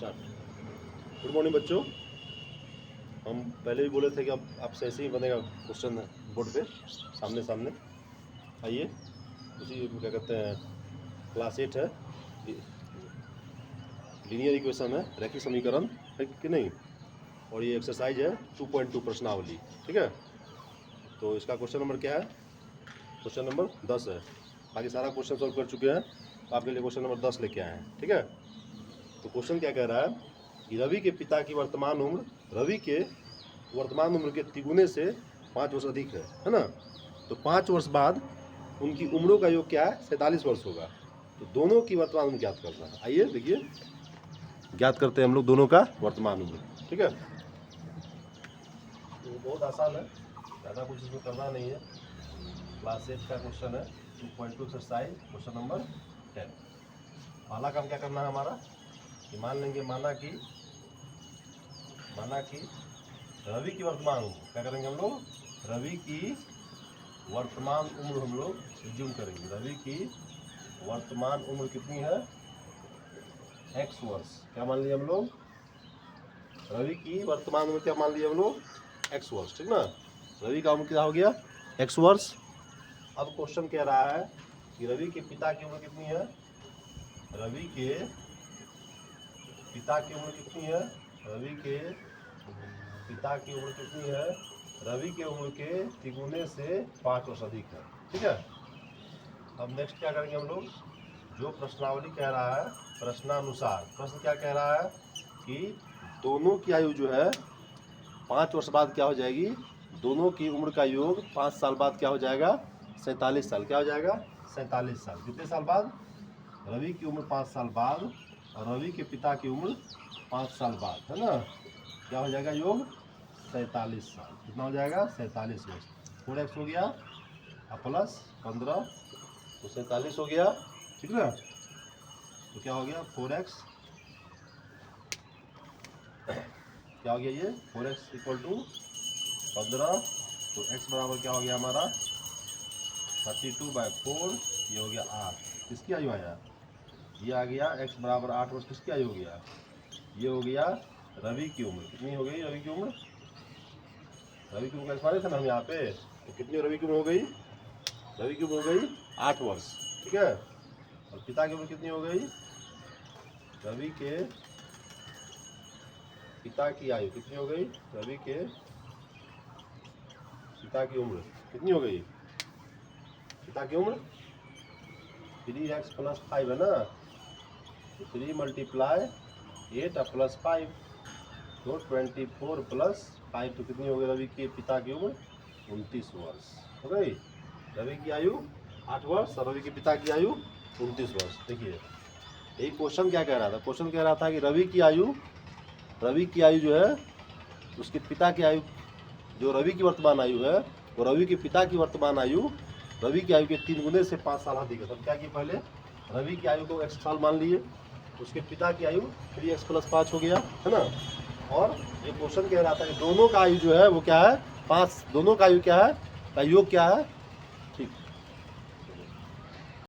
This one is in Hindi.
स्टार्ट। गुड मॉर्निंग बच्चों। हम पहले भी बोले थे कि अब आपसे ऐसे ही बनेगा क्वेश्चन बोर्ड पे सामने सामने। आइए, उसी क्या कहते हैं, क्लास 8 है, लीनियर इक्वेशन है, रैखिक समीकरण है कि नहीं। और ये एक्सरसाइज है 2.2 प्रश्नावली। ठीक है, तो इसका क्वेश्चन नंबर क्या है? क्वेश्चन नंबर 10 है। बाकी सारा क्वेश्चन सॉल्व कर चुके हैं, तो आपके लिए क्वेश्चन नंबर 10 लेके आए हैं। ठीक है, तो क्वेश्चन क्या कह रहा है कि रवि के पिता की वर्तमान उम्र रवि के वर्तमान उम्र के तिगुने से 5 वर्ष अधिक है ना। तो 5 वर्ष बाद उनकी उम्रों का योग क्या है? 47 वर्ष होगा। तो दोनों की वर्तमान उम्र ज्ञात करना है। आइए देखिए, ज्ञात करते हैं हम लोग दोनों का वर्तमान उम्र। ठीक है, तो बहुत आसान है, ज़्यादा कुछ इसमें करना नहीं है। क्लास 8 का क्वेश्चन है 2.2 एक्सरसाइज, क्वेश्चन नंबर 10। पहला काम क्या करना है हमारा कि मान लेंगे, माना कि रवि की वर्तमान उम्र, क्या करेंगे हम लोग? रवि की वर्तमान उम्र हम लोग एज्यूम करेंगे। रवि की वर्तमान उम्र कितनी है? x वर्ष। क्या मान लिए हम लोग? रवि की वर्तमान उम्र क्या मान लिए हम लोग? x वर्ष। ठीक ना, रवि का उम्र क्या हो गया? x वर्ष। अब क्वेश्चन कह रहा है कि रवि के पिता की उम्र कितनी है? रवि के पिता की उम्र कितनी है? रवि के पिता की उम्र कितनी है? रवि के उम्र के तिगुने से 5 वर्ष अधिक है। ठीक है, अब नेक्स्ट क्या करेंगे हम लोग? जो प्रश्नावली कह रहा है, प्रश्नानुसार प्रश्न क्या कह रहा है कि दोनों की आयु जो है 5 वर्ष बाद क्या हो जाएगी? दोनों की उम्र का योग 5 साल बाद क्या हो जाएगा? 47 साल। क्या हो जाएगा? 47 साल। कितने साल बाद? रवि की उम्र 5 साल बाद और रवि के पिता की उम्र 5 साल बाद, है ना। क्या हो जाएगा योग? 47 साल। कितना हो जाएगा? 47 वर्ष। 4x हो गया और प्लस 15, तो 47 हो गया। ठीक है, तो क्या हो गया? 4x, क्या हो गया ये? 4x इक्वल टू 15, तो x बराबर क्या हो गया हमारा? 32/4। ये हो गया 8। किसकी आयु आया? ये आ गया x बराबर 8 वर्ष। किसकी आयु हो गया? ये हो गया रवि की उम्र। कितनी हो गई रवि की उम्र? रवि की उम्र का थे ना हम यहाँ पे, तो कितनी रवि की उम्र हो गई? रवि की उम्र हो गई 8 वर्ष। ठीक है, और पिता की उम्र कितनी हो गई? रवि के पिता की आयु कितनी हो गई? रवि के पिता की उम्र कितनी हो गई? पिता की उम्र 3x + 5 है ना, तो 3 × 8 + 5, तो 24 + 5, तो कितनी हो गई रवि के पिता की उम्र? 29 वर्ष हो गई। रवि की आयु 8 वर्ष और रवि के पिता की आयु 29 वर्ष। देखिए, यही क्वेश्चन क्या कह रहा था? क्वेश्चन कह रहा था कि रवि की आयु जो है, उसके पिता की आयु, जो रवि की वर्तमान आयु है, वो रवि के पिता की वर्तमान आयु रवि की आयु के 3 गुने से 5 साल अधिक है। तब क्या कि पहले रवि की आयु को x साल मान लिए, उसके पिता की आयु 3x + 5 हो गया, है ना। और ये क्वेश्चन कह रहा था कि दोनों का आयु जो है वो क्या है? 5। दोनों का आयु क्या है? का योग क्या है?